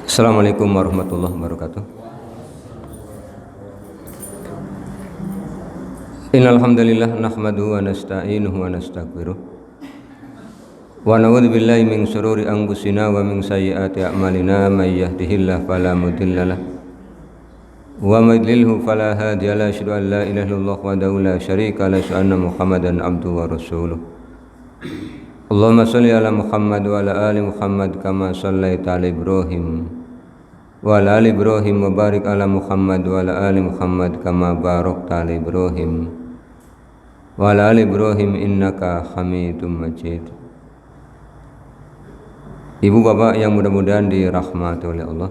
Assalamualaikum warahmatullahi wabarakatuh. Innal hamdalillah nahmaduhu wa nasta'inuhu wa nastaghfiruh wa na'udzu billahi min shururi anfusina wa min sayyiati a'malina may yahdihillahu fala mudhillalah wa may yudlilhu fala hadiyalah. Asyhadu an la ilaha illallah wahdahu la syarika lahu wa asyhadu anna Muhammadan abduhu wa rasuluh. Allahumma shalli ala Muhammad wa ala ali Muhammad kama shallaita ala Ibrahim wa ala ali Ibrahim wa barik ala Muhammad wa ala ali Muhammad kama barakta ala Ibrahim wa ala ali Ibrahim innaka Hamidum Majid. Ibu bapak yang mudah-mudahan dirahmati oleh Allah,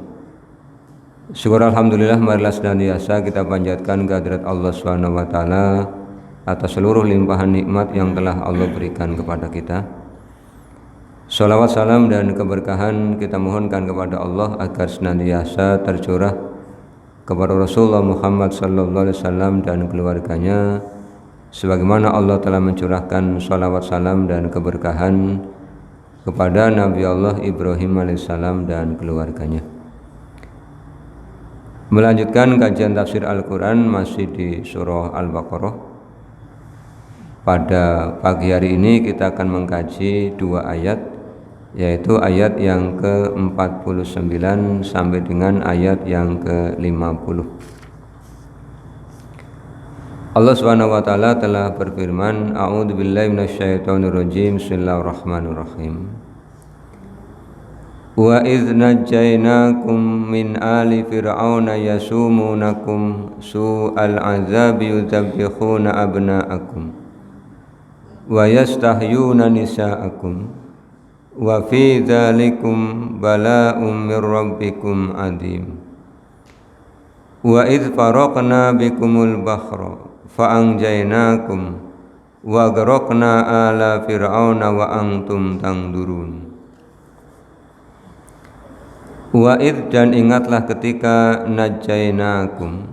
syukur alhamdulillah, marilah senantiasa kita panjatkan kehadirat Allah Subhanahu wa taala atas seluruh limpahan nikmat yang telah Allah berikan kepada kita. Sholawat, salam, dan keberkahan kita mohonkan kepada Allah agar senantiasa tercurah kepada Rasulullah Muhammad sallallahu alaihi wasallam dan keluarganya, sebagaimana Allah telah mencurahkan sholawat, salam, dan keberkahan kepada Nabi Allah Ibrahim alaihissalam dan keluarganya. Melanjutkan kajian tafsir Al-Quran masih di surah Al-Baqarah. Pada pagi hari ini kita akan mengkaji dua ayat, yaitu ayat yang ke-49 sampai dengan ayat yang ke-50. Allah Subhanahu wa taala telah berfirman, a'udzubillahi minasyaitonirrajim, bismillahirrahmanirrahim. Wa idz najjaynakum min ali fir'auna yasumunakum su'al 'adzabi yudzabbihuna abna'akum wa yastahyuna nisa'akum wa fi dzalikum bala'un mir rabbikum 'adzim. Wa idz faraqna bikumul bahra fa anjaynakum wa aghraqna ala fir'auna wa antum tangdurun. Wa idz, dan ingatlah ketika najjaynakum,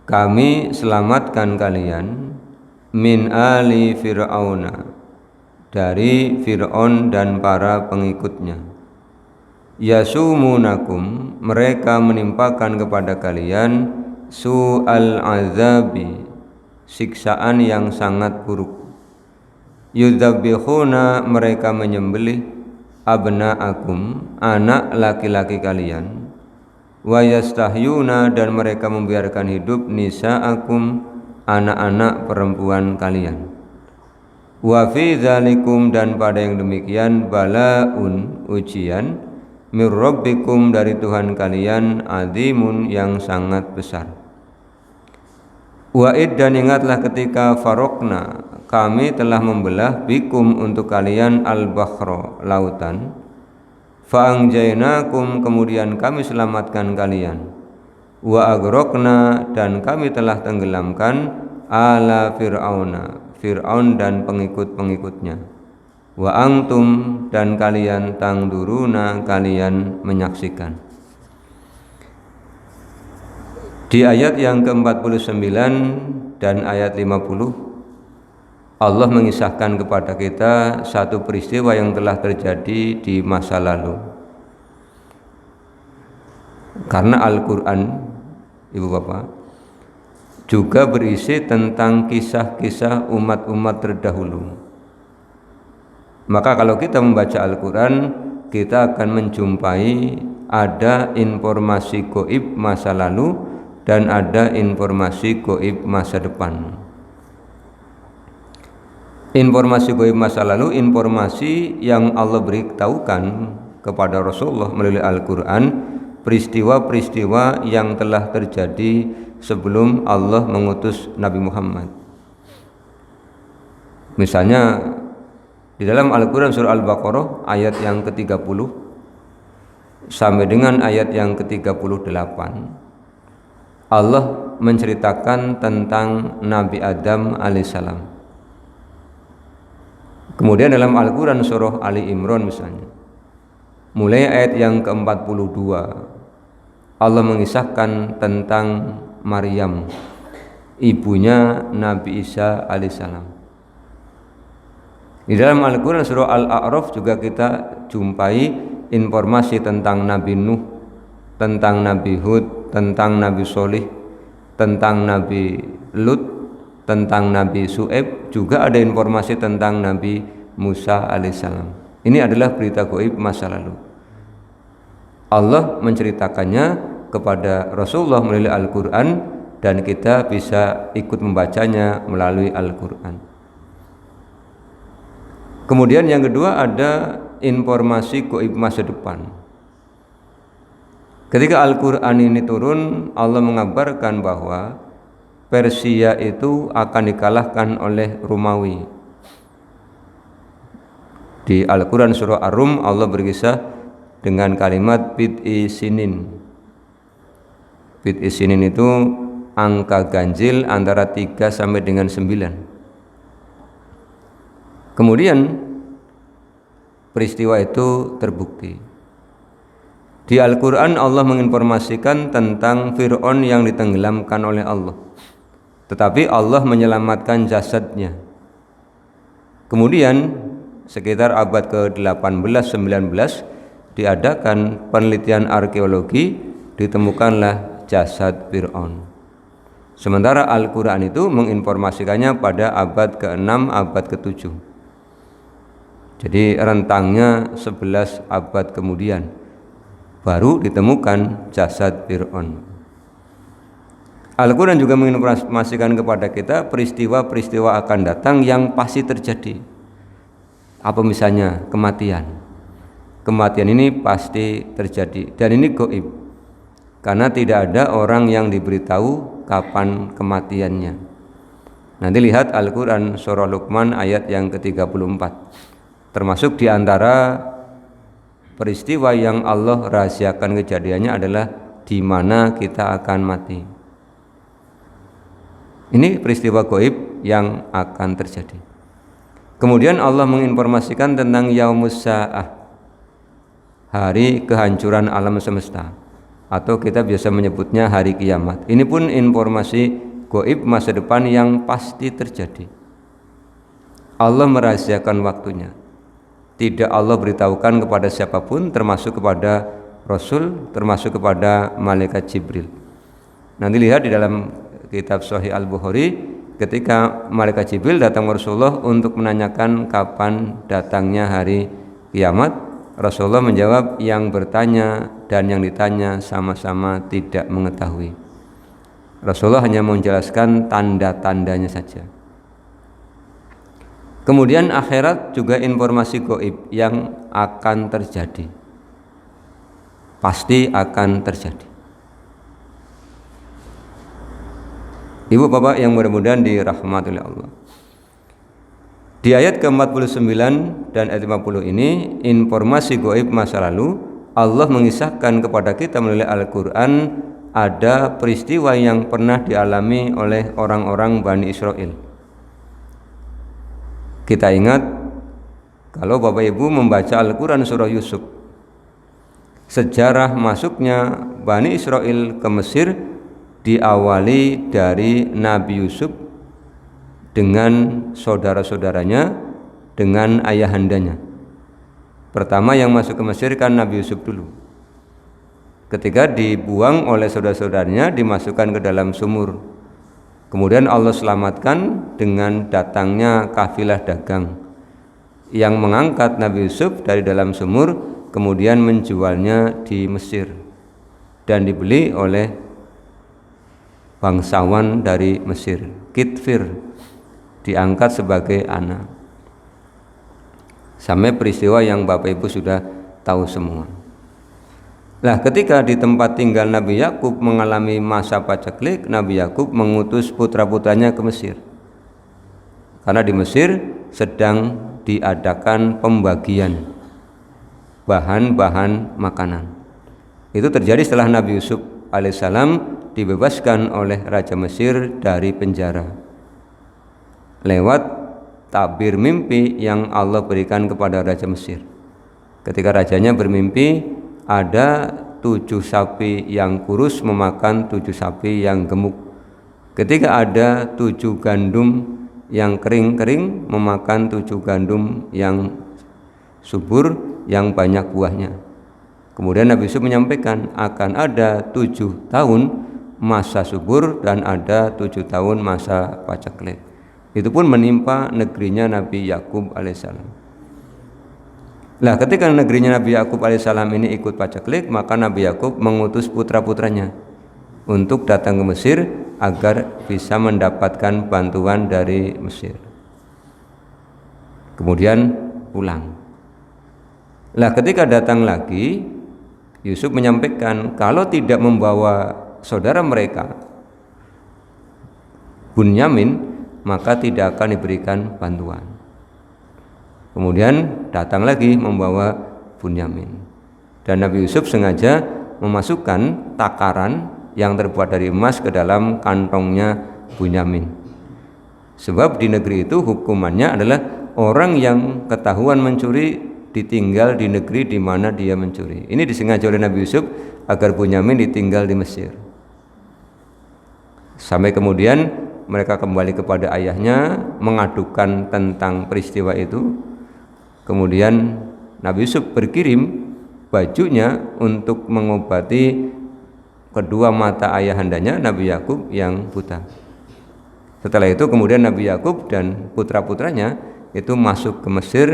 kami selamatkan kalian, min ali fir'auna, dari Fir'aun dan para pengikutnya, yasumunakum, mereka menimpakan kepada kalian, su'al azabi, siksaan yang sangat buruk, yudzabbihuna, mereka menyembelih, abna'akum, anak laki-laki kalian, wa yastahyuna, dan mereka membiarkan hidup, nisa'akum, anak-anak perempuan kalian. Wa fi dzalikum, dan pada yang demikian, balaun, ujian, mir rabbikum, dari Tuhan kalian, azimun, yang sangat besar. Wa id, dan ingatlah ketika farokna, kami telah membelah, bikum, untuk kalian, al-bakhra, lautan, fa anjaynakum, kemudian kami selamatkan kalian, wa agrokna, dan kami telah tenggelamkan, ala fir'auna, Fir'aun dan pengikut-pengikutnya, wa antum, dan kalian, tangduruna, kalian menyaksikan. Di ayat yang ke-49 dan ayat 50, Allah mengisahkan kepada kita satu peristiwa yang telah terjadi di masa lalu. Karena Al-Quran, ibu bapak, juga berisi tentang kisah-kisah umat-umat terdahulu. Maka kalau kita membaca Al-Quran, kita akan menjumpai ada informasi gaib masa lalu dan ada informasi gaib masa depan. Informasi gaib masa lalu, informasi yang Allah beritahukan kepada Rasulullah melalui Al-Quran, peristiwa-peristiwa yang telah terjadi sebelum Allah mengutus Nabi Muhammad. Misalnya di dalam Al-Quran surah Al-Baqarah ayat yang ke-30 sampai dengan ayat yang ke-38, Allah menceritakan tentang Nabi Adam alaihissalam. Kemudian dalam Al-Quran surah Ali Imran misalnya, mulai ayat yang ke-42, Allah mengisahkan tentang Maryam, ibunya Nabi Isa alaihissalam. Di dalam Al-Quran surah Al-A'raf juga kita jumpai informasi tentang Nabi Nuh, tentang Nabi Hud, tentang Nabi Solih, tentang Nabi Lut, tentang Nabi Su'aib, juga ada informasi tentang Nabi Musa alaihissalam. Ini adalah berita gaib masa lalu. Allah menceritakannya kepada Rasulullah melalui Al-Quran, dan kita bisa ikut membacanya melalui Al-Quran. Kemudian yang kedua ada informasi gaib masa depan. Ketika Al-Quran ini turun, Allah mengabarkan bahwa Persia itu akan dikalahkan oleh Romawi. Di Al-Quran surah Ar-Rum Allah berkisah dengan kalimat bid'i sinin. Bid'i sinin itu angka ganjil antara 3 sampai dengan 9. Kemudian peristiwa itu terbukti. Di Al-Quran Allah menginformasikan tentang Fir'aun yang ditenggelamkan oleh Allah, tetapi Allah menyelamatkan jasadnya. Kemudian sekitar abad ke-18-19 diadakan penelitian arkeologi, ditemukanlah jasad Fir'aun. Sementara Al-Quran itu menginformasikannya pada abad ke-6, abad ke-7. Jadi rentangnya 11 abad kemudian baru ditemukan jasad Fir'aun. Al-Quran juga menginformasikan kepada kita peristiwa-peristiwa akan datang yang pasti terjadi. Apa misalnya? Kematian. Kematian ini pasti terjadi, dan ini gaib, karena tidak ada orang yang diberitahu kapan kematiannya. Nanti lihat Al-Quran surah Luqman ayat yang ke-34. Termasuk di antara peristiwa yang Allah rahasiakan kejadiannya adalah di mana kita akan mati. Ini peristiwa gaib yang akan terjadi. Kemudian Allah menginformasikan tentang Yaumus Sa'ah, hari kehancuran alam semesta, atau kita biasa menyebutnya hari kiamat. Ini pun informasi gaib masa depan yang pasti terjadi. Allah merahasiakan waktunya. Tidak Allah beritahukan kepada siapapun, termasuk kepada Rasul, termasuk kepada malaikat Jibril. Nanti lihat di dalam kitab Sahih Al-Bukhari, ketika malaikat Jibril datang ke Rasulullah untuk menanyakan kapan datangnya hari kiamat, Rasulullah menjawab, yang bertanya dan yang ditanya sama-sama tidak mengetahui. Rasulullah hanya menjelaskan tanda-tandanya saja. Kemudian akhirat juga informasi gaib yang akan terjadi, pasti akan terjadi. Ibu bapak yang mudah-mudahan dirahmati oleh Allah, di ayat ke-49 dan ayat 50 ini informasi gaib masa lalu. Allah mengisahkan kepada kita melalui Al-Quran ada peristiwa yang pernah dialami oleh orang-orang Bani Israel. Kita ingat, kalau Bapak Ibu membaca Al-Quran surah Yusuf, sejarah masuknya Bani Israel ke Mesir diawali dari Nabi Yusuf dengan saudara-saudaranya, dengan ayahandanya. Pertama yang masuk ke Mesir kan Nabi Yusuf dulu. Ketika dibuang oleh saudara-saudaranya, dimasukkan ke dalam sumur. Kemudian Allah selamatkan dengan datangnya kafilah dagang yang mengangkat Nabi Yusuf dari dalam sumur, kemudian menjualnya di Mesir dan dibeli oleh bangsawan dari Mesir, Kitfir, diangkat sebagai anak. Sampai peristiwa yang Bapak Ibu sudah tahu semua. Nah, ketika di tempat tinggal Nabi Yakub mengalami masa paceklik, Nabi Yakub mengutus putra-putranya ke Mesir. Karena di Mesir sedang diadakan pembagian bahan-bahan makanan. Itu terjadi setelah Nabi Yusuf alaihissalam dibebaskan oleh Raja Mesir dari penjara lewat tabir mimpi yang Allah berikan kepada Raja Mesir. Ketika rajanya bermimpi ada 7 sapi yang kurus memakan 7 sapi yang gemuk. Ketika ada 7 gandum yang kering-kering memakan 7 gandum yang subur yang banyak buahnya. Kemudian Nabi Yusuf menyampaikan akan ada 7 tahun masa subur dan ada 7 tahun masa paceklik. Itu pun menimpa negerinya Nabi Yakub alaihissalam. Nah, ketika negerinya Nabi Yakub alaihissalam ini ikut paceklik, maka Nabi Yakub mengutus putra-putranya untuk datang ke Mesir agar bisa mendapatkan bantuan dari Mesir. Kemudian pulang. Nah, ketika datang lagi, Yusuf menyampaikan kalau tidak membawa saudara mereka Bunyamin, maka tidak akan diberikan bantuan. Kemudian datang lagi membawa Bunyamin. Dan Nabi Yusuf sengaja memasukkan takaran yang terbuat dari emas ke dalam kantongnya Bunyamin. Sebab di negeri itu hukumannya adalah orang yang ketahuan mencuri ditinggal di negeri di mana dia mencuri. Ini disengaja oleh Nabi Yusuf agar Bunyamin ditinggal di Mesir. Sampai kemudian mereka kembali kepada ayahnya mengadukan tentang peristiwa itu. Kemudian Nabi Yusuf berkirim bajunya untuk mengobati kedua mata ayahandanya Nabi Yakub yang buta. Setelah itu kemudian Nabi Yakub dan putra-putranya itu masuk ke Mesir,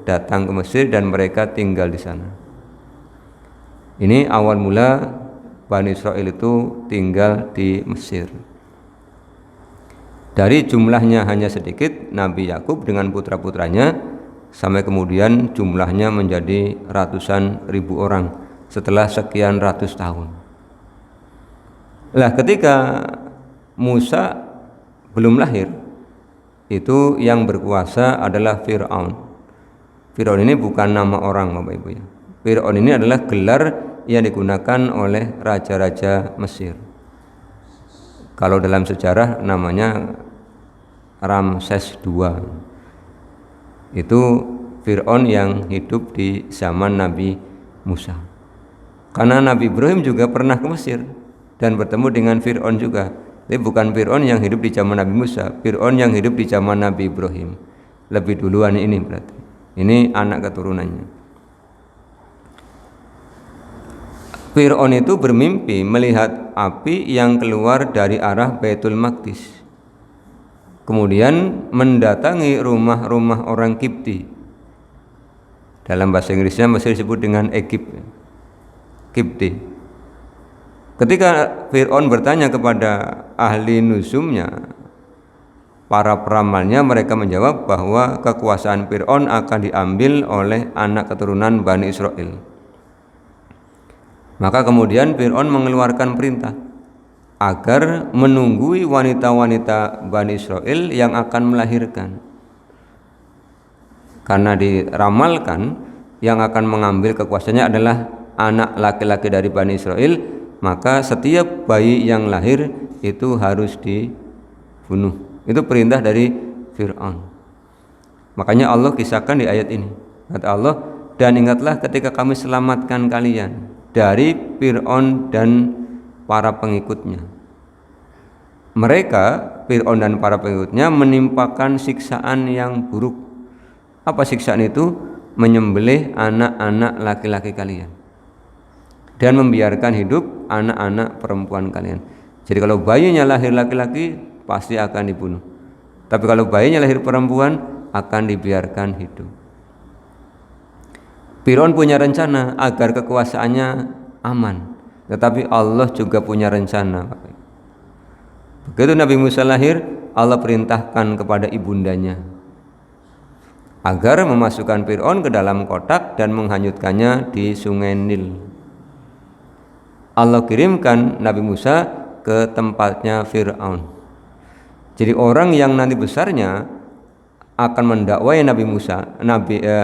datang ke Mesir dan mereka tinggal di sana. Ini awal mula Bani Israel itu tinggal di Mesir. Dari jumlahnya hanya sedikit, Nabi Yakub dengan putra-putranya sampai kemudian jumlahnya menjadi ratusan ribu orang setelah sekian ratus tahun. Lah, ketika Musa belum lahir, itu yang berkuasa adalah Fir'aun. Fir'aun ini bukan nama orang, Bapak Ibu ya. Fir'aun ini adalah gelar yang digunakan oleh raja-raja Mesir. Kalau dalam sejarah namanya Ramses II. Itu Fir'aun yang hidup di zaman Nabi Musa. Karena Nabi Ibrahim juga pernah ke Mesir dan bertemu dengan Fir'aun juga. Tapi bukan Fir'aun yang hidup di zaman Nabi Musa, Fir'aun yang hidup di zaman Nabi Ibrahim. Lebih duluan ini berarti. Ini anak keturunannya. Fir'aun itu bermimpi melihat api yang keluar dari arah Baitul Maqdis. Kemudian mendatangi rumah-rumah orang Kipti. Dalam bahasa Inggrisnya Mesir disebut dengan Egypt. Kipti. Ketika Fir'aun bertanya kepada ahli nuzumnya, para peramalnya, mereka menjawab bahwa kekuasaan Fir'aun akan diambil oleh anak keturunan Bani Israel. Maka kemudian Fir'aun mengeluarkan perintah agar menunggui wanita-wanita Bani Israel yang akan melahirkan. Karena diramalkan yang akan mengambil kekuasaannya adalah anak laki-laki dari Bani Israel, maka setiap bayi yang lahir itu harus dibunuh. Itu perintah dari Fir'aun. Makanya Allah kisahkan di ayat ini. Kata Allah, dan ingatlah ketika kami selamatkan kalian dari Fir'aun dan para pengikutnya. Mereka, Fir'aun dan para pengikutnya, menimpakan siksaan yang buruk. Apa siksaan itu? Menyembelih anak-anak laki-laki kalian dan membiarkan hidup anak-anak perempuan kalian. Jadi kalau bayinya lahir laki-laki pasti akan dibunuh. Tapi kalau bayinya lahir perempuan akan dibiarkan hidup. Fir'aun punya rencana agar kekuasaannya aman. Tetapi Allah juga punya rencana. Begitu Nabi Musa lahir, Allah perintahkan kepada ibundanya agar memasukkan Fir'aun ke dalam kotak dan menghanyutkannya di sungai Nil. Allah kirimkan Nabi Musa ke tempatnya Fir'aun. Jadi orang yang nanti besarnya akan mendakwai Nabi Musa,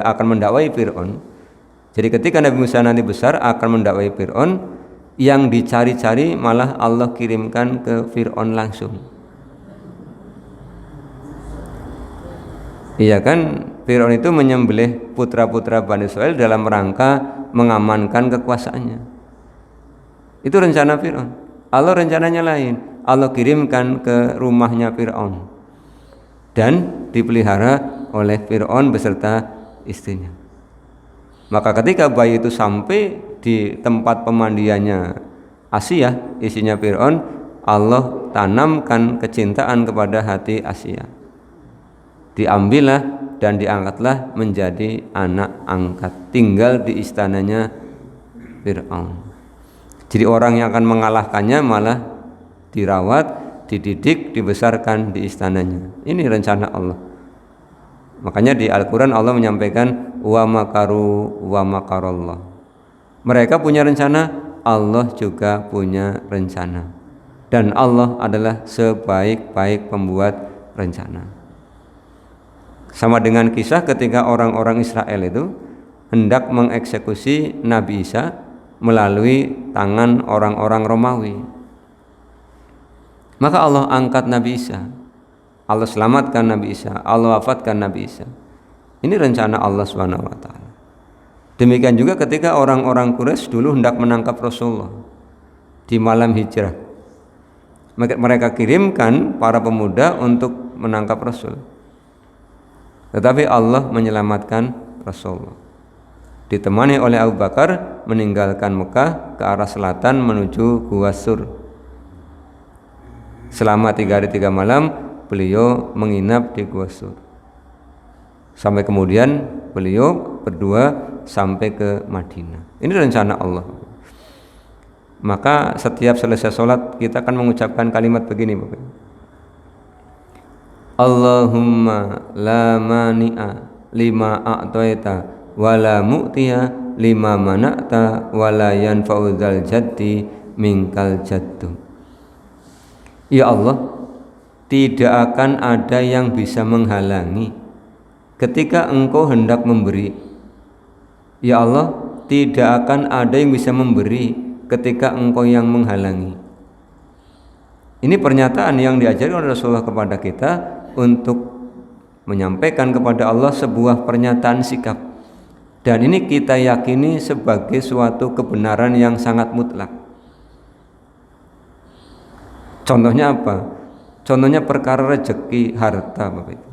akan mendakwai Fir'aun. Jadi ketika Nabi Musa nanti besar akan mendakwai Fir'aun, yang dicari-cari malah Allah kirimkan ke Fir'aun langsung. Iya kan, Fir'aun itu menyembelih putra-putra Bani Israel dalam rangka mengamankan kekuasaannya. Itu rencana Fir'aun. Allah rencananya lain. Allah kirimkan ke rumahnya Fir'aun dan dipelihara oleh Fir'aun beserta istrinya. Maka ketika bayi itu sampai di tempat pemandiannya Asiyah, isinya Fir'aun, Allah tanamkan kecintaan kepada hati Asiyah. Diambillah dan diangkatlah menjadi anak angkat, tinggal di istananya Fir'aun. Jadi orang yang akan mengalahkannya malah dirawat, dididik, dibesarkan di istananya. Ini rencana Allah. Makanya di Al-Quran Allah menyampaikan wa makaru wa makarallah. Mereka punya rencana, Allah juga punya rencana. Dan Allah adalah sebaik-baik pembuat rencana. Sama dengan kisah ketika orang-orang Israel itu hendak mengeksekusi Nabi Isa melalui tangan orang-orang Romawi. Maka Allah angkat Nabi Isa, Allah selamatkan Nabi Isa, Allah wafatkan Nabi Isa. Ini rencana Allah SWT. Demikian juga ketika orang-orang Quraisy dulu hendak menangkap Rasulullah di malam hijrah. Mereka kirimkan para pemuda untuk menangkap Rasul. Tetapi Allah menyelamatkan Rasulullah. Ditemani oleh Abu Bakar meninggalkan Mekah ke arah selatan menuju Gua Sur. Selama 3 hari 3 malam beliau menginap di Gua Sur. Sampai kemudian beliau berdua sampai ke Madinah. Ini rencana Allah. Maka setiap selesai sholat kita akan mengucapkan kalimat begini, Bapak. Allahumma la mani'a lima a'taita wala mu'tiya lima mana'ta wala yanfa'u dzal jaddi minkal jaddu. Ya Allah, tidak akan ada yang bisa menghalangi ketika Engkau hendak memberi. Ya Allah, tidak akan ada yang bisa memberi ketika Engkau yang menghalangi. Ini pernyataan yang diajarkan oleh Rasulullah kepada kita untuk menyampaikan kepada Allah sebuah pernyataan sikap. Dan ini kita yakini sebagai suatu kebenaran yang sangat mutlak. Contohnya apa? Contohnya perkara rezeki, harta, Bapak Ibu.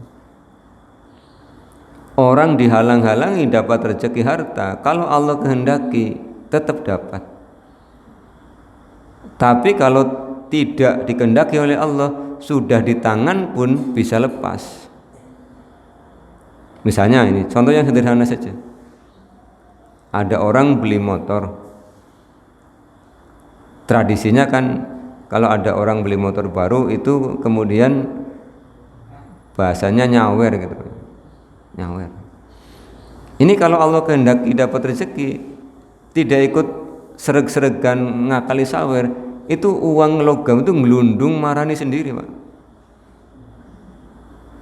Orang dihalang-halangi dapat rezeki harta, kalau Allah kehendaki tetap dapat. Tapi kalau tidak dikehendaki oleh Allah, sudah di tangan pun bisa lepas. Misalnya ini, contoh yang sederhana saja. Ada orang beli motor. Tradisinya kan kalau ada orang beli motor baru itu kemudian bahasanya nyawer gitu. Nyawer. Ini kalau Allah kehendaki dapat rezeki, tidak ikut sereg-seregan ngakali sawer, itu uang logam itu ngelundung marani sendiri, Pak.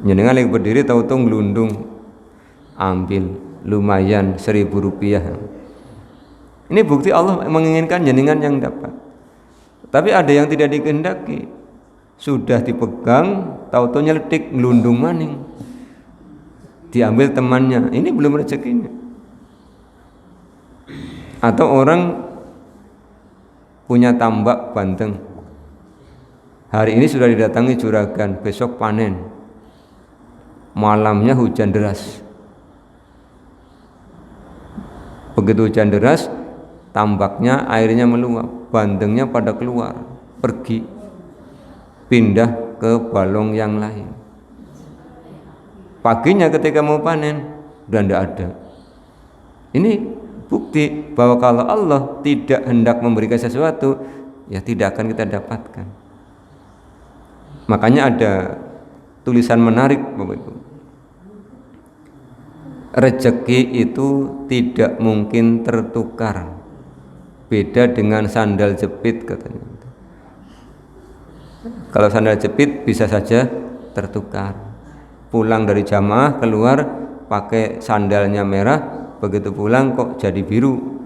Nyenengan lagi berdiri tahu-tahu ngelundung, ambil lumayan 1.000 rupiah. Ini bukti Allah menginginkan jenengan yang dapat. Tapi ada yang tidak dikehendaki, sudah dipegang tahu-tahu nyeletik ngelundung maning, diambil temannya, ini belum rezekinya. Atau orang punya tambak banteng, hari ini sudah didatangi juragan, besok panen, malamnya hujan deras. Begitu hujan deras, tambaknya airnya meluap, bandengnya pada keluar, pergi, pindah ke balong yang lain. Paginya ketika mau panen, udah tidak ada. Ini bukti bahwa kalau Allah tidak hendak memberikan sesuatu, ya tidak akan kita dapatkan. Makanya ada tulisan menarik, Bapak Ibu. Rezeki itu tidak mungkin tertukar. Beda dengan sandal jepit katanya. Kalau sandal jepit bisa saja tertukar. Pulang dari jamaah keluar pakai sandalnya merah, begitu pulang kok jadi biru.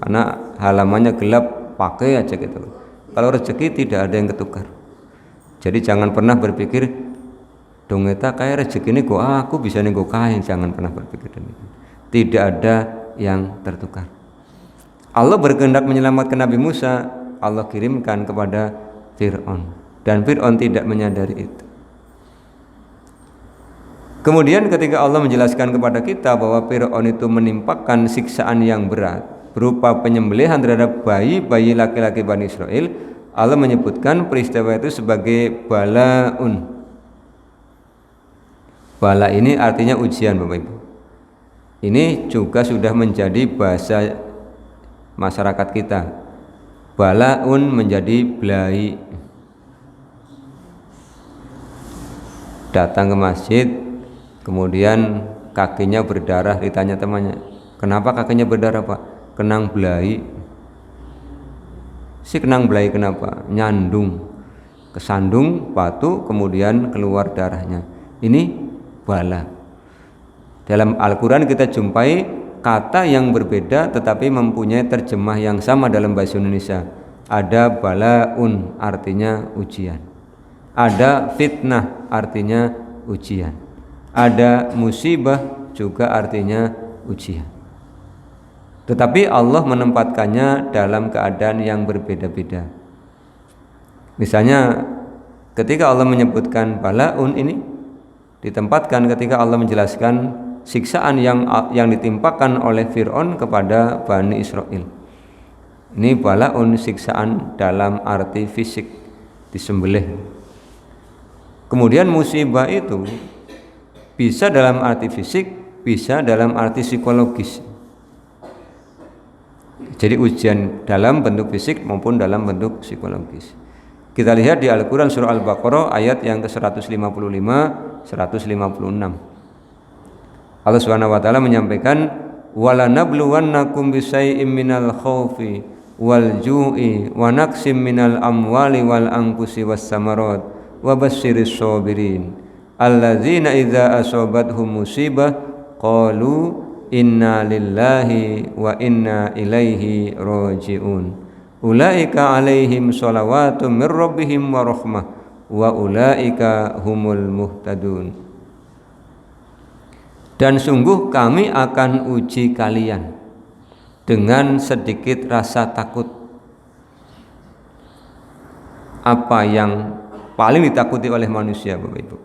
Karena halamannya gelap, pakai aja gitu. Kalau rezeki tidak ada yang ketukar. Jadi jangan pernah berpikir dong eta kayak rezeki ini kok aku bisa nih kok kain, jangan pernah berpikir demikian. Tidak ada yang tertukar. Allah berkehendak menyelamatkan Nabi Musa, Allah kirimkan kepada Fir'aun, dan Fir'aun tidak menyadari itu. Kemudian ketika Allah menjelaskan kepada kita bahwa Fir'aun itu menimpakan siksaan yang berat berupa penyembelihan terhadap bayi laki-laki Bani Israel, Allah menyebutkan peristiwa itu sebagai bala'un. Bala ini artinya ujian, Bapak Ibu. Ini juga sudah menjadi bahasa masyarakat kita. Bala'un menjadi belai. Datang ke masjid, kemudian kakinya berdarah, ditanya temannya, kenapa kakinya berdarah Pak? Kenang belai. Si kenang belai kenapa? Nyandung, kesandung batu, kemudian keluar darahnya. Ini bala. Dalam Al-Quran kita jumpai kata yang berbeda tetapi mempunyai terjemah yang sama dalam bahasa Indonesia. Ada bala'un artinya ujian, ada fitnah artinya ujian, ada musibah juga artinya ujian. Tetapi Allah menempatkannya dalam keadaan yang berbeda-beda. Misalnya ketika Allah menyebutkan bala'un ini ditempatkan ketika Allah menjelaskan siksaan yang ditimpakan oleh Fir'aun kepada Bani Israel. Ini bala'un, siksaan dalam arti fisik, disembelih. Kemudian musibah itu bisa dalam arti fisik, bisa dalam arti psikologis. Jadi ujian dalam bentuk fisik maupun dalam bentuk psikologis. Kita lihat di Al-Quran surah Al-Baqarah ayat yang ke-155, 156. Allah Subhanahu wa taala menyampaikan, wala nabluwannakum bisyai'im minal khaufi wal ju'i wa naqsim minal amwali wal anfusi was samarat wa basyiris sabirin alladzina idza asabathum musibah qalu inna lillahi wa inna ilaihi raji'un ulaika alaihim sholawatun mir rabbihim wa rahmah wa ulaika humul muhtadun. Dan sungguh kami akan uji kalian dengan sedikit rasa takut. Apa yang paling ditakuti oleh manusia, Bapak Ibu?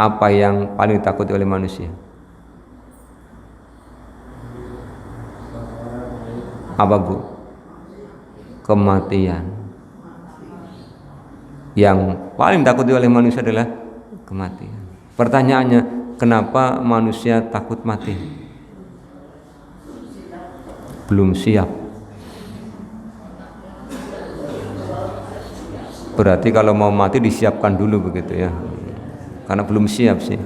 Apa yang paling ditakuti oleh manusia? Apa Bu? Kematian. Yang paling ditakuti oleh manusia adalah kematian. Pertanyaannya, kenapa manusia takut mati? Belum siap. Berarti kalau mau mati disiapkan dulu begitu ya. Karena belum siap sih.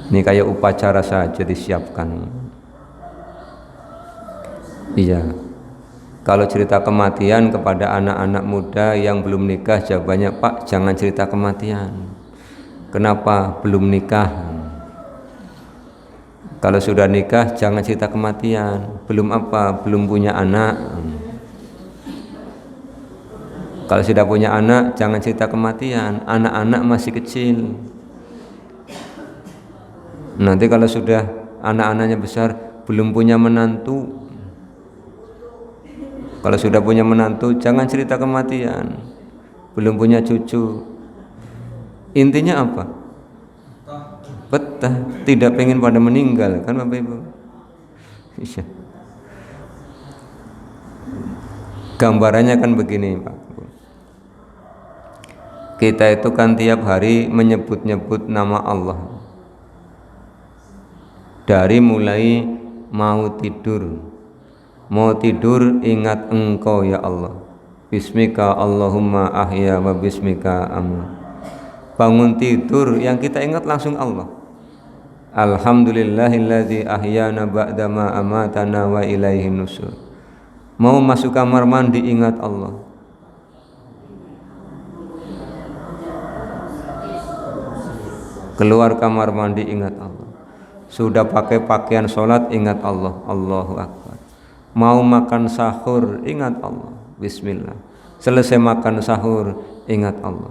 Ini kayak upacara saja disiapkan. Iya. Kalau cerita kematian kepada anak-anak muda yang belum nikah, jawabannya, Pak, jangan cerita kematian. Kenapa? Belum nikah. Kalau sudah nikah, jangan cerita kematian. Belum apa? Belum punya anak. Kalau sudah punya anak, jangan cerita kematian. Anak-anak masih kecil. Nanti kalau sudah anak-anaknya besar, belum punya menantu. Kalau sudah punya menantu, jangan cerita kematian. Belum punya cucu. Intinya apa? Betah, tidak pengen pada meninggal, kan Bapak Ibu? Iya. Gambarannya kan begini, Pak. Kita itu kan tiap hari menyebut-nyebut nama Allah. Dari mulai mau tidur. Mau tidur ingat Engkau ya Allah. Bismika Allahumma ahya wa bismika amut. Bangun tidur yang kita ingat langsung Allah. Alhamdulillahilladzi ahyana ba'dama amatana wa ilaihin nusur. Mau masuk kamar mandi ingat Allah. Keluar kamar mandi ingat Allah. Sudah pakai pakaian sholat ingat Allah. Allahu Akbar. Mau makan sahur ingat Allah. Bismillah. Selesai makan sahur ingat Allah.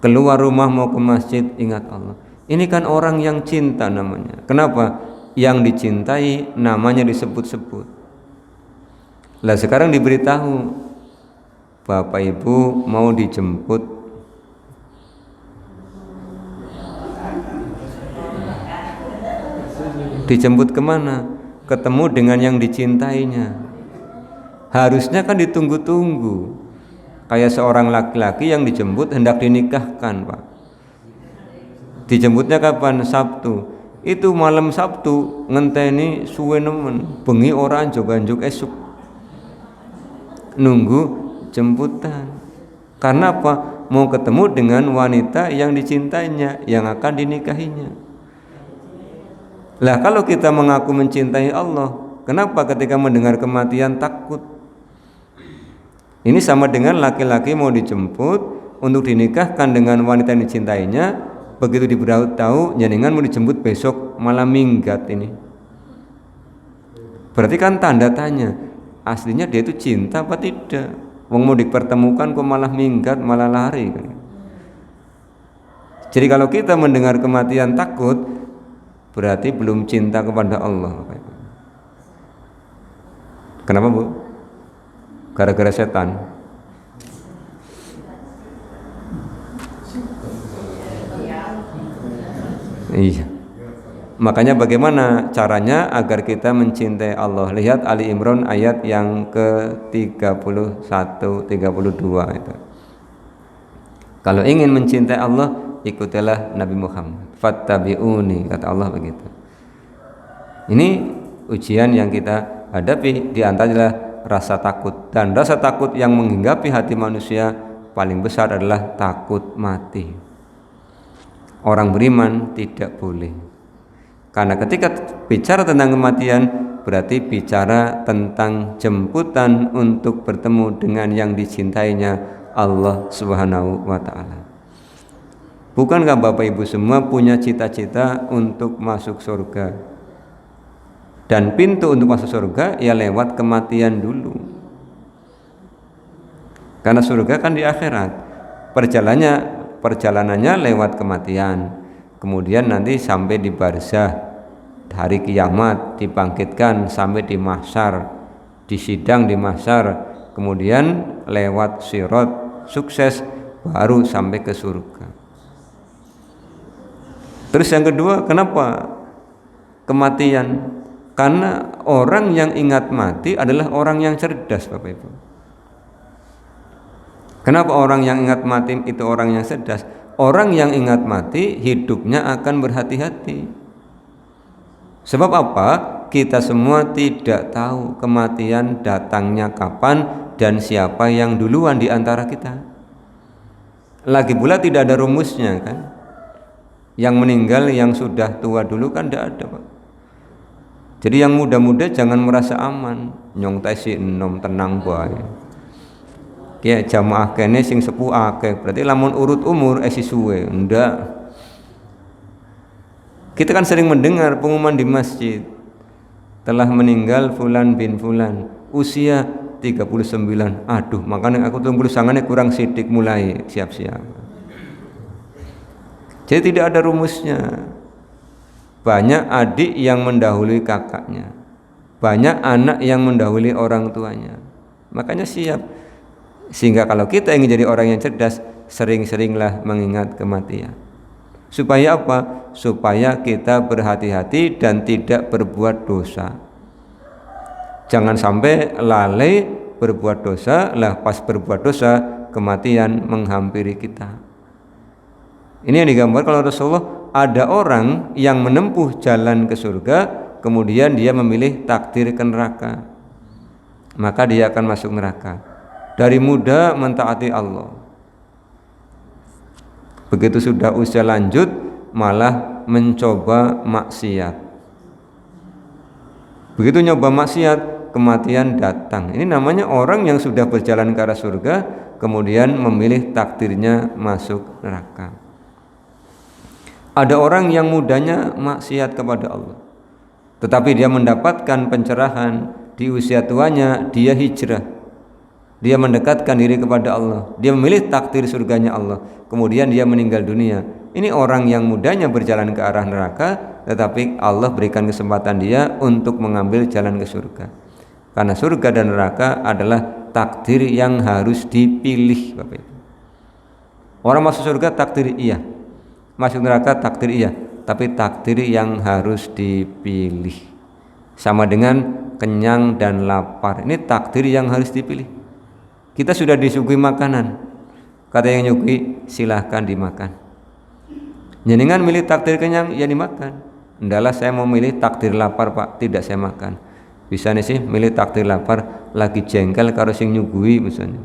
Keluar rumah mau ke masjid ingat Allah. Ini kan orang yang cinta namanya. Kenapa? Yang dicintai namanya disebut-sebut. Lah sekarang diberitahu Bapak Ibu mau dijemput, kemana? Ketemu dengan yang dicintainya. Harusnya kan ditunggu-tunggu. Kayak seorang laki-laki yang dijemput hendak dinikahkan, Pak. Dijemputnya kapan? Sabtu. Itu malam Sabtu ngenteni suwe nemen, bengi ora anjuk-anjuk esuk. Nunggu jemputan. Karena apa? Mau ketemu dengan wanita yang dicintainya, yang akan dinikahinya. Lah kalau kita mengaku mencintai Allah, kenapa ketika mendengar kematian takut? Ini sama dengan laki-laki mau dijemput untuk dinikahkan dengan wanita yang dicintainya. Begitu diberitahu jenengan mau dijemput besok malah minggat ini. Berarti kan tanda tanya, aslinya dia itu cinta apa tidak? Wong mau dipertemukan kok malah minggat, malah lari kan. Jadi kalau kita mendengar kematian takut, berarti belum cinta kepada Allah. Kenapa, Bu? Gara-gara setan. Iya. Makanya bagaimana caranya agar kita mencintai Allah? Lihat Ali Imran ayat yang ke-31 32 itu. Kalau ingin mencintai Allah, ikutilah Nabi Muhammad. Fattabi'uni, kata Allah begitu. Ini ujian yang kita hadapi, di antaranya rasa takut, dan rasa takut yang menghinggapi hati manusia paling besar adalah takut mati. Orang beriman tidak boleh, karena ketika bicara tentang kematian berarti bicara tentang jemputan untuk bertemu dengan yang dicintainya, Allah Subhanahu wa ta'ala. Bukankah Bapak Ibu semua punya cita-cita untuk masuk surga? Dan pintu untuk masuk surga ya lewat kematian dulu. Karena surga kan di akhirat. Perjalanannya lewat kematian. Kemudian nanti sampai di barzah, hari kiamat, dibangkitkan sampai di mahsyar, disidang di mahsyar, kemudian lewat sirat, sukses, baru sampai ke surga. Terus yang kedua, kenapa kematian? Karena orang yang ingat mati adalah orang yang cerdas, Bapak Ibu. Kenapa orang yang ingat mati itu orang yang cerdas? Orang yang ingat mati hidupnya akan berhati-hati. Sebab apa? Kita semua tidak tahu kematian datangnya kapan dan siapa yang duluan di antara kita. Lagi pula tidak ada rumusnya kan? Yang meninggal yang sudah tua dulu kan tidak ada, Pak. Jadi yang muda-muda jangan merasa aman, nyong tesi enom tenang bae. Ya jamaah kene sing sepuh akeh, berarti lamun urut umur suwe. Ndak. Kita kan sering mendengar pengumuman di masjid, telah meninggal fulan bin fulan, usia 39. Aduh, makanya aku tunggu sangane kurang sidik mulai siap-siap. Jadi tidak ada rumusnya. Banyak adik yang mendahului kakaknya, banyak anak yang mendahului orang tuanya. Makanya siap. Sehingga kalau kita ingin jadi orang yang cerdas, sering-seringlah mengingat kematian. Supaya apa? Supaya kita berhati-hati dan tidak berbuat dosa. Jangan sampai lalai berbuat dosa, lah pas berbuat dosa kematian menghampiri kita. Ini yang digambar kalau Rasulullah, ada orang yang menempuh jalan ke surga, kemudian dia memilih takdir ke neraka, maka dia akan masuk neraka. Dari muda mentaati Allah, begitu sudah usia lanjut malah mencoba maksiat. Begitu nyoba maksiat, kematian datang. Ini namanya orang yang sudah berjalan ke arah surga, kemudian memilih takdirnya masuk neraka. Ada orang yang mudanya maksiat kepada Allah, tetapi dia mendapatkan pencerahan di usia tuanya, dia hijrah. Dia mendekatkan diri kepada Allah, dia memilih takdir surganya Allah, kemudian dia meninggal dunia. Ini orang yang mudanya berjalan ke arah neraka, tetapi Allah berikan kesempatan dia untuk mengambil jalan ke surga. Karena surga dan neraka adalah takdir yang harus dipilih, Bapak Ibu. Orang masuk surga takdir iya, masuk neraka takdir iya, tapi takdir yang harus dipilih. Sama dengan kenyang dan lapar, ini takdir yang harus dipilih. Kita sudah disuguhi makanan, kata yang nyuguhi silahkan dimakan. Jenengan milih takdir kenyang, ya dimakan. Ndalah saya mau milih takdir lapar Pak, tidak saya makan. Bisa nih sih milih takdir lapar, lagi jengkel karo sing nyuguhi misalnya.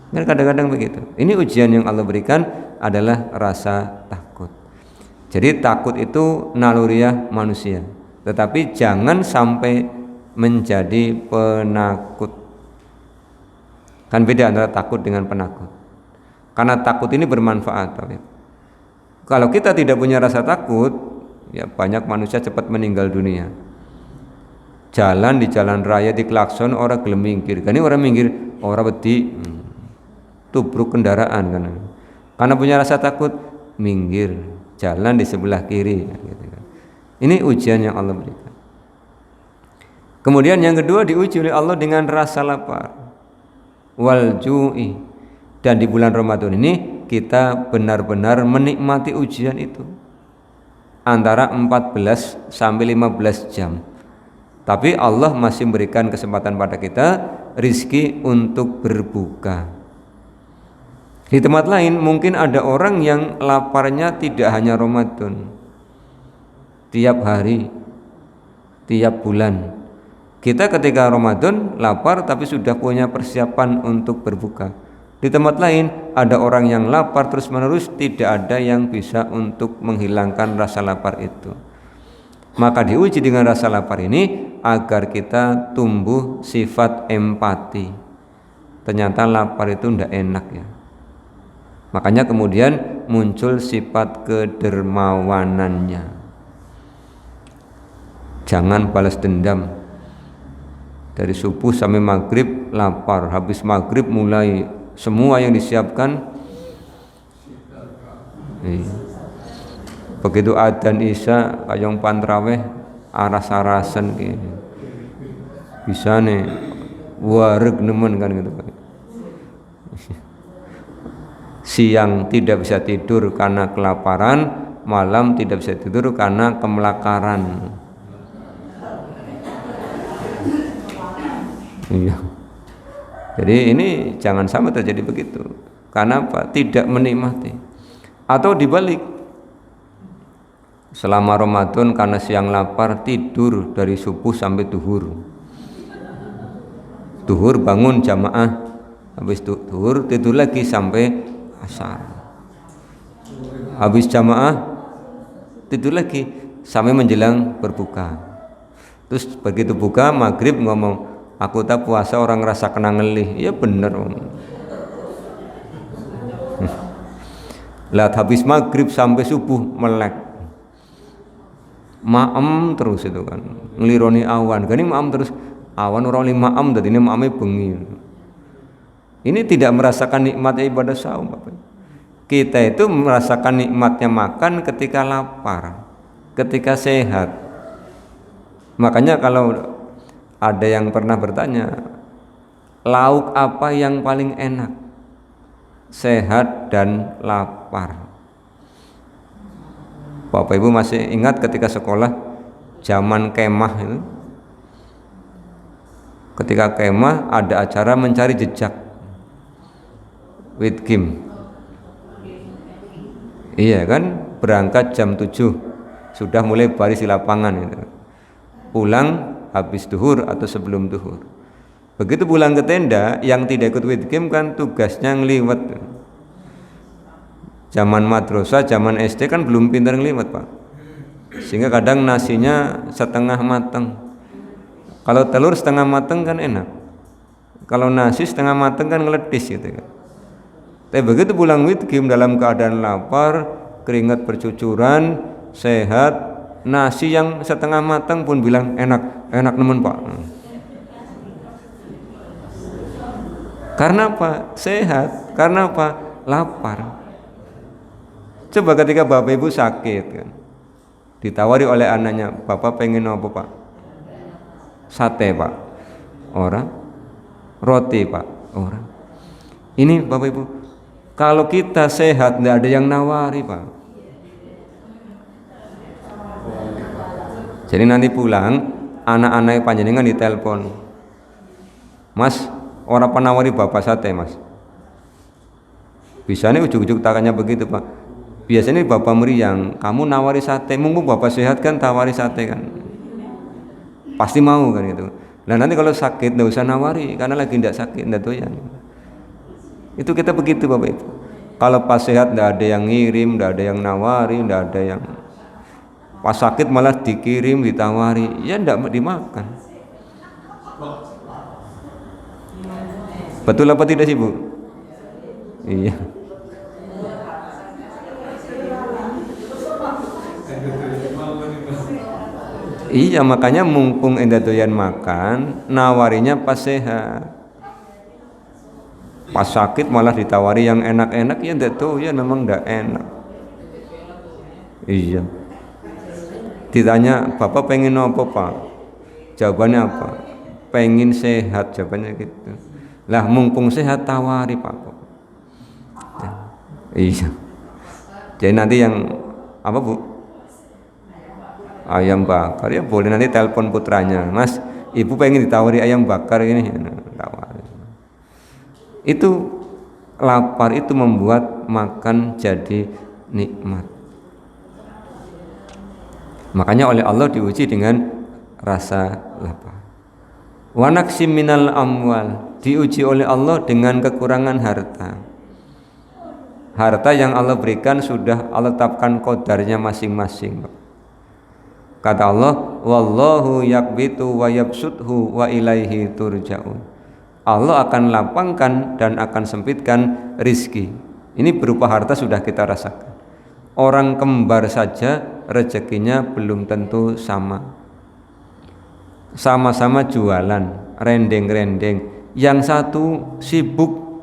Kan kadang-kadang begitu. Ini ujian yang Allah berikan adalah rasa takut. Jadi takut itu naluriah manusia, tetapi jangan sampai menjadi penakut. Kan beda antara takut dengan penakut. Karena takut ini bermanfaat. Kalau kita tidak punya rasa takut, ya banyak manusia cepat meninggal dunia. Jalan di jalan raya di klakson orang gelem minggir. Kan ini orang minggir, orang wedi tubruk kendaraan kan. Karena punya rasa takut, minggir, jalan di sebelah kiri gitu kan. Ini ujian yang Allah berikan. Kemudian yang kedua diuji oleh Allah dengan rasa lapar. Wal ju'i. Dan di bulan Ramadan ini kita benar-benar menikmati ujian itu. Antara 14 sampai 15 jam. Tapi Allah masih memberikan kesempatan pada kita rizki untuk berbuka. Di tempat lain mungkin ada orang yang laparnya tidak hanya Ramadan, tiap hari, tiap bulan. Kita ketika Ramadan lapar tapi sudah punya persiapan untuk berbuka. Di tempat lain ada orang yang lapar terus menerus, tidak ada yang bisa untuk menghilangkan rasa lapar itu. Maka diuji dengan rasa lapar ini agar kita tumbuh sifat empati. Ternyata lapar itu tidak enak ya. Makanya kemudian muncul sifat kedermawanannya. Jangan balas dendam. Dari subuh sampai maghrib lapar, habis maghrib mulai semua yang disiapkan. Begitu adzan isya kayong pantraweh aras-arasan gitu. Bisa nih wareg nemen kan gitu. Siang tidak bisa tidur karena kelaparan, malam tidak bisa tidur karena kemelakaran. Iya. Jadi ini jangan sampai terjadi begitu. Karena apa? Tidak menikmati. Atau dibalik, selama Ramadan karena siang lapar tidur dari subuh sampai duhur. Duhur bangun jamaah, habis duhur tidur lagi sampai asar. Habis jamaah tidur lagi sampai menjelang berbuka. Terus begitu buka maghrib ngomong, aku tak puasa orang rasa kena ngelih. Ya bener om. Lihat habis maghrib sampai subuh melek, maem terus itu kan, ngelironi awan. Gani maem terus, awan orang lima maem, dan ini maemnya bengi. Ini tidak merasakan nikmatnya ibadah saum, Bapak. Kita itu merasakan nikmatnya makan ketika lapar, ketika sehat. Makanya kalau ada yang pernah bertanya, lauk apa yang paling enak? Sehat dan lapar. Bapak Ibu masih ingat ketika sekolah zaman kemah itu? Ketika kemah ada acara mencari jejak with Kim. Iya kan, berangkat jam 7 sudah mulai baris di lapangan itu. Pulang habis duhur atau sebelum duhur. Begitu pulang ke tenda, yang tidak ikut with Kim kan tugasnya ngeliwet. Zaman madrasah, zaman SD kan belum pintar ngeliwet Pak. Sehingga kadang nasinya setengah matang. Kalau telur setengah matang kan enak. Kalau nasi setengah matang kan ngeledis gitu kan. Tapi begitu pulang with Kim dalam keadaan lapar, keringat bercucuran, sehat, nasi yang setengah matang pun bilang enak, enak nemen Pak. Karena apa? Sehat. Karena apa? Lapar. Coba ketika bapak ibu sakit kan, ditawari oleh anaknya, bapak pengen apa Pak? Sate Pak? Ora. Roti Pak? Ora. Ini Bapak Ibu, kalau kita sehat tidak ada yang nawari Pak. Jadi nanti pulang anak-anak panjenengan ditelepon, Mas, orang penawari bapak sate Mas. Biasanya ujuk-ujuk takannya begitu Pak. Biasanya bapak meriang, kamu nawari sate, mumpung bapak sehat kan tawari sate kan. Pasti mau kan gitu. Nah nanti kalau sakit tidak usah nawari karena lagi tidak sakit, tidak doyan. Itu kita begitu Bapak Ibu. Kalau pas sehat tidak ada yang ngirim, tidak ada yang nawari, tidak ada yang pas sakit malah dikirim, ditawari, ya tidak dimakan. Betul apa tidak sih Bu? Iya. Iya, makanya mumpung enda doyan makan, nawarinya pas sehat. Pas sakit malah ditawari yang enak-enak, ya ndak doyan, memang ndak enak. Iya. Ditanya, Bapak pengen apa Pak? Jawabannya apa? Pengen sehat, jawabannya gitu. Lah mumpung sehat tawari Pak. Ya. Iya. Jadi nanti yang apa Bu? Ayam bakar, ya boleh, nanti telepon putranya, Mas, Ibu pengen ditawari ayam bakar ini, tawari. Itu lapar itu membuat makan jadi nikmat. Makanya oleh Allah diuji dengan rasa lapar. Wa naqsim minal amwal, diuji oleh Allah dengan kekurangan harta. Harta yang Allah berikan sudah Allah tetapkan qadarnya masing-masing. Kata Allah, wallahu yakbitu wa yabsuthu wa ilaihi turja'un. Allah akan lapangkan dan akan sempitkan rizki. Ini berupa harta sudah kita rasakan. Orang kembar saja rezekinya belum tentu sama. Sama-sama jualan, rendeng-rendeng. Yang satu sibuk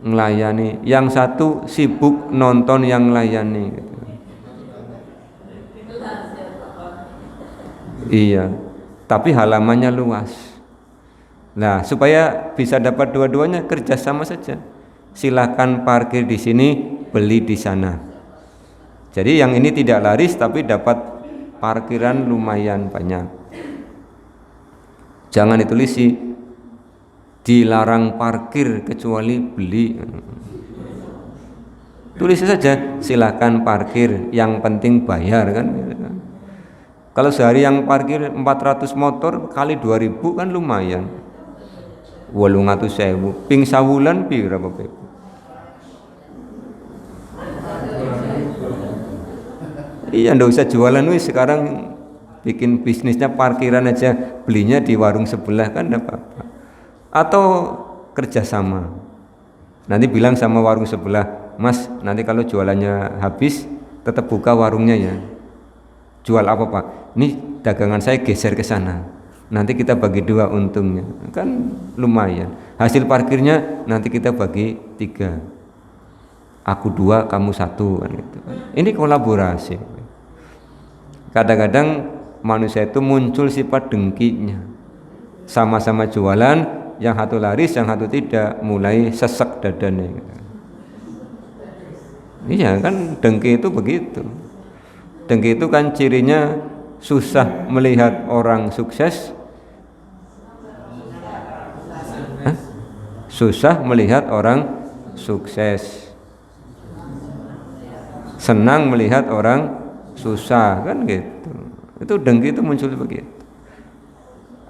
melayani, yang satu sibuk nonton yang melayani. Iya, tapi halamannya luas. Nah, supaya bisa dapat dua-duanya kerjasama saja. Silakan parkir di sini, beli di sana. Jadi yang ini tidak laris tapi dapat parkiran lumayan banyak. Jangan ditulisi dilarang parkir kecuali beli. Tulis saja silakan parkir, yang penting bayar kan. Kalau sehari yang parkir 400 motor kali 2000 kan lumayan. 800.000 ping sawulan pira Bapak Ibu? Iya, ndak usah jualan wis, sekarang bikin bisnisnya parkiran aja, belinya di warung sebelah kan enggak apa-apa. Atau kerjasama. Nanti bilang sama warung sebelah, Mas, nanti kalau jualannya habis tetap buka warungnya ya. Jual apa Pak? Ini dagangan saya geser ke sana. Nanti kita bagi dua untungnya. Kan lumayan. Hasil parkirnya nanti kita bagi 3. Aku 2, kamu 1 kan gitu. Ini kolaborasi. Kadang-kadang manusia itu muncul sifat dengkinya. Sama-sama jualan, yang satu laris, yang satu tidak, mulai sesek dadanya gitu. Iya kan, dengki itu begitu. Dengki itu kan cirinya susah melihat orang sukses, susah melihat orang sukses, senang melihat orang susah kan gitu. Itu dengki itu muncul begitu.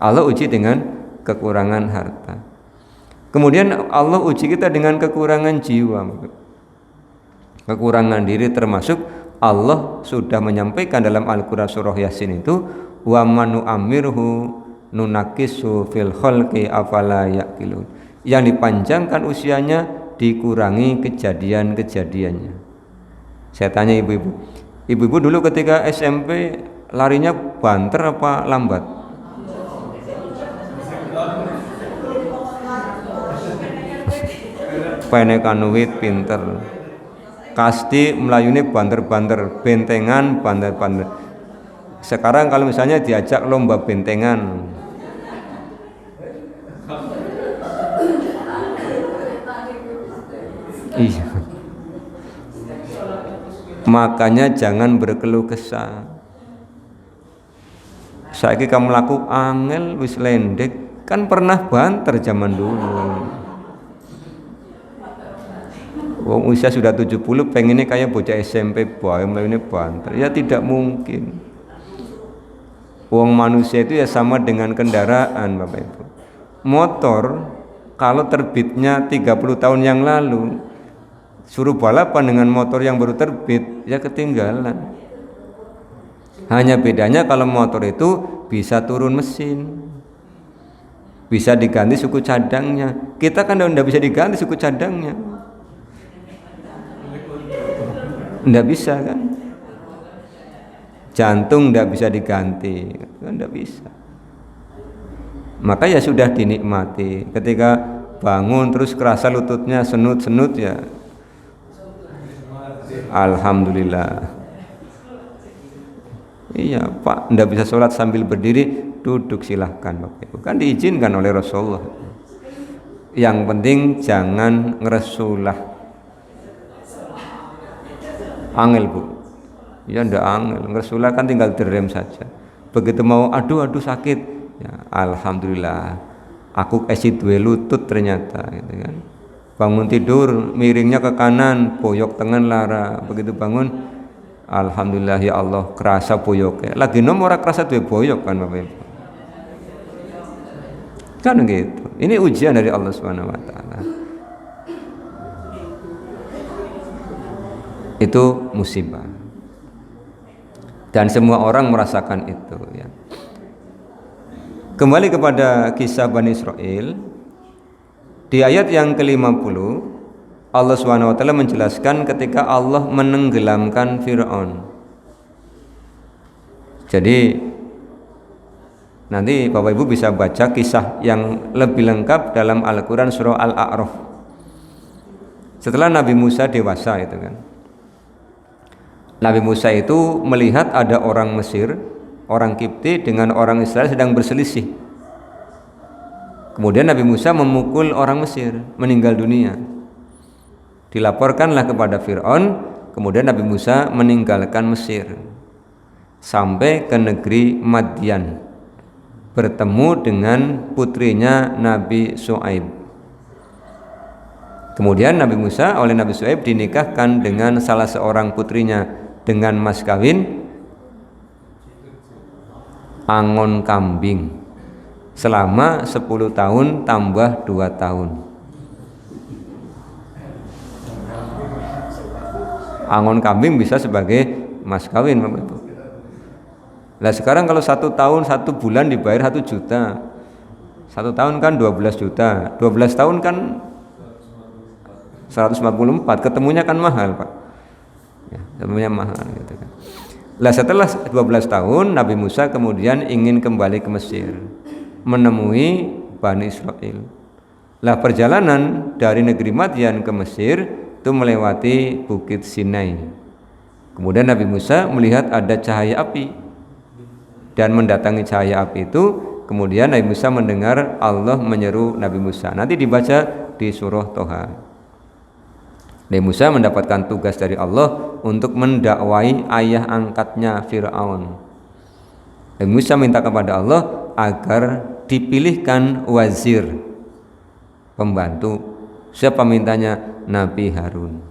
Allah uji dengan kekurangan harta. Kemudian Allah uji kita dengan kekurangan jiwa, kekurangan diri, termasuk Allah sudah menyampaikan dalam Al-Quran surah Yasin itu, wa manu amirhu nunakisu fil khalqi afala yaqilun. Yang dipanjangkan usianya dikurangi kejadian-kejadiannya. Saya tanya ibu-ibu, ibu-ibu dulu ketika SMP larinya banter apa lambat? Penekan wit pinter. Kasti melayuni banter-banter, bentengan banter-banter. Sekarang kalau misalnya diajak lomba bentengan, Iya. Makanya jangan berkeluh kesah. Saiki kamu laku angel wis lendek, kan pernah banter zaman dulu. Wong usia sudah 70 pengennya kayak bocah SMP bae mlayu banter. Ya tidak mungkin. Wong manusia itu ya sama dengan kendaraan, Bapak Ibu. Motor kalau terbitnya 30 tahun yang lalu, suruh balapan dengan motor yang baru terbit, ya ketinggalan. Hanya bedanya kalau motor itu bisa turun mesin, bisa diganti suku cadangnya. Kita kan udah bisa diganti suku cadangnya, nggak bisa kan? Jantung nggak bisa diganti, kan nggak bisa. Maka ya sudah dinikmati. Ketika bangun terus kerasa lututnya senut-senut ya, alhamdulillah. Iya Pak, nggak bisa sholat sambil berdiri, duduk silahkan Bapak Ibu. Kan diizinkan oleh Rasulullah. Yang penting jangan ngeresulah. Angel Bu. Ya ndak angel, ngeresulah kan tinggal direm saja. Begitu mau aduh sakit, ya alhamdulillah. Aku esi duwe lutut ternyata gitu kan. Bangun tidur miringnya ke kanan, boyok tengen lara. Begitu bangun alhamdulillah ya Allah kerasa boyoknya. Lagi nom ora kerasa duwe boyok kan Bapak Ibu. Kan gitu. Ini ujian dari Allah Subhanahu wa taala. Itu musibah. Dan semua orang merasakan itu ya. Kembali kepada kisah Bani Israel, di ayat yang ke-50 Allah SWT menjelaskan ketika Allah menenggelamkan Fir'aun. Jadi nanti Bapak Ibu bisa baca kisah yang lebih lengkap dalam Al-Quran surah Al-A'raf. Setelah Nabi Musa dewasa itu kan, Nabi Musa itu melihat ada orang Mesir, orang Kipti dengan orang Israel sedang berselisih. Kemudian Nabi Musa memukul orang Mesir, meninggal dunia. Dilaporkanlah kepada Fir'aun, kemudian Nabi Musa meninggalkan Mesir sampai ke negeri Madian, bertemu dengan putrinya Nabi Shu'aib. Kemudian Nabi Musa oleh Nabi Shu'aib dinikahkan dengan salah seorang putrinya dengan mas kawin angon kambing selama 10 tahun tambah 2 tahun. Angon kambing bisa sebagai mas kawin Bapak Ibu. Nah sekarang kalau 1 tahun 1 bulan dibayar 1 juta, 1 tahun kan 12 juta, 12 tahun kan 144, ketemunya kan mahal Pak ya, ketemunya mahal gitu kan. Nah setelah 12 tahun Nabi Musa kemudian ingin kembali ke Mesir menemui Bani Israel. Lah perjalanan dari negeri Madian ke Mesir itu melewati Bukit Sinai. Kemudian Nabi Musa melihat ada cahaya api dan mendatangi cahaya api itu. Kemudian Nabi Musa mendengar Allah menyeru Nabi Musa. Nanti dibaca di surah Toha. Nabi Musa mendapatkan tugas dari Allah untuk mendakwai ayah angkatnya Fir'aun. Nabi Musa minta kepada Allah agar dipilihkan wazir, pembantu. Siapa mintanya? Nabi Harun.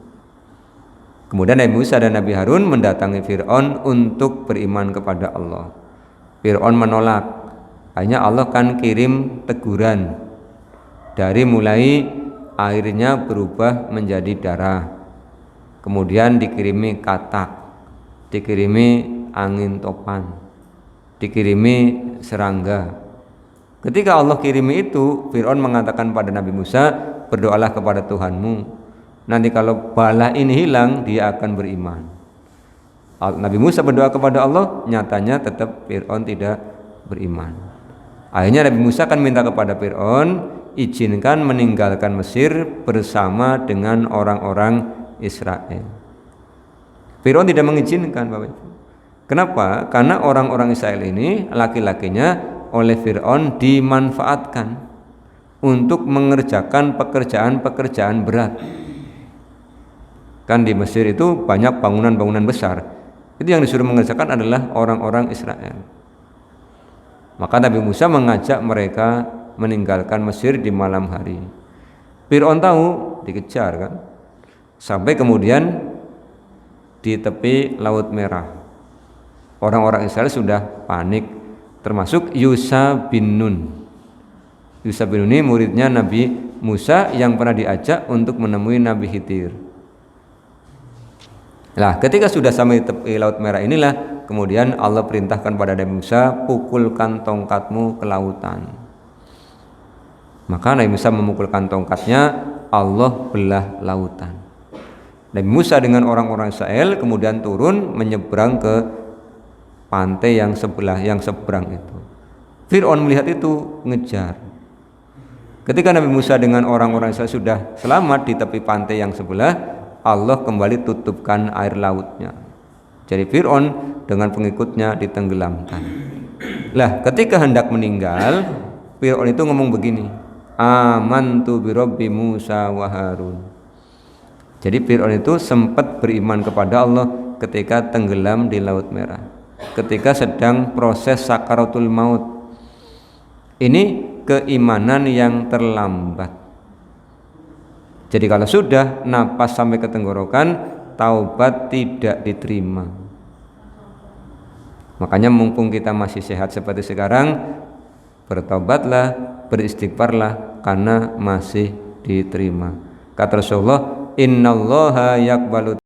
Kemudian Nabi Musa dan Nabi Harun mendatangi Fir'aun untuk beriman kepada Allah. Fir'aun menolak. Akhirnya Allah kan kirim teguran, dari mulai airnya berubah menjadi darah, kemudian dikirimi katak, dikirimi angin topan, dikirimi serangga. Ketika Allah kirimi itu, Fir'aun mengatakan pada Nabi Musa, berdoalah kepada Tuhanmu, nanti kalau bala ini hilang dia akan beriman. Nabi Musa berdoa kepada Allah, nyatanya tetap Fir'aun tidak beriman. Akhirnya Nabi Musa akan minta kepada Fir'aun, izinkan meninggalkan Mesir bersama dengan orang-orang Israel. Fir'aun tidak mengizinkan Bapak Ibu. Kenapa? Karena orang-orang Israel ini laki-lakinya oleh Fir'aun dimanfaatkan untuk mengerjakan pekerjaan-pekerjaan berat. Kan di Mesir itu banyak bangunan-bangunan besar. Itu yang disuruh mengerjakan adalah orang-orang Israel. Maka Nabi Musa mengajak mereka meninggalkan Mesir di malam hari. Fir'aun tahu, dikejar kan. Sampai kemudian di tepi Laut Merah. Orang-orang Israel sudah panik, termasuk Yusha bin Nun. Yusha bin Nun ini muridnya Nabi Musa yang pernah diajak untuk menemui Nabi Khidir. Nah, ketika sudah sampai tepi Laut Merah inilah kemudian Allah perintahkan pada Nabi Musa, pukulkan tongkatmu ke lautan. Maka Nabi Musa memukulkan tongkatnya, Allah belah lautan. Nabi Musa dengan orang-orang Israel kemudian turun menyeberang ke pantai yang seberang itu. Fir'aun melihat itu ngejar. Ketika Nabi Musa dengan orang-orang Israel sudah selamat di tepi pantai yang sebelah, Allah kembali tutupkan air lautnya. Jadi Fir'aun dengan pengikutnya ditenggelamkan. Lah, ketika hendak meninggal, Fir'aun itu ngomong begini, amantu birabbi Musa wa Harun. Jadi Fir'aun itu sempat beriman kepada Allah ketika tenggelam di Laut Merah, ketika sedang proses sakaratul maut. Ini keimanan yang terlambat. Jadi kalau sudah napas sampai ke tenggorokan, taubat tidak diterima. Makanya mumpung kita masih sehat seperti sekarang, bertobatlah, beristighfarlah karena masih diterima. Kata Rasulullah, innallaha yaqbalu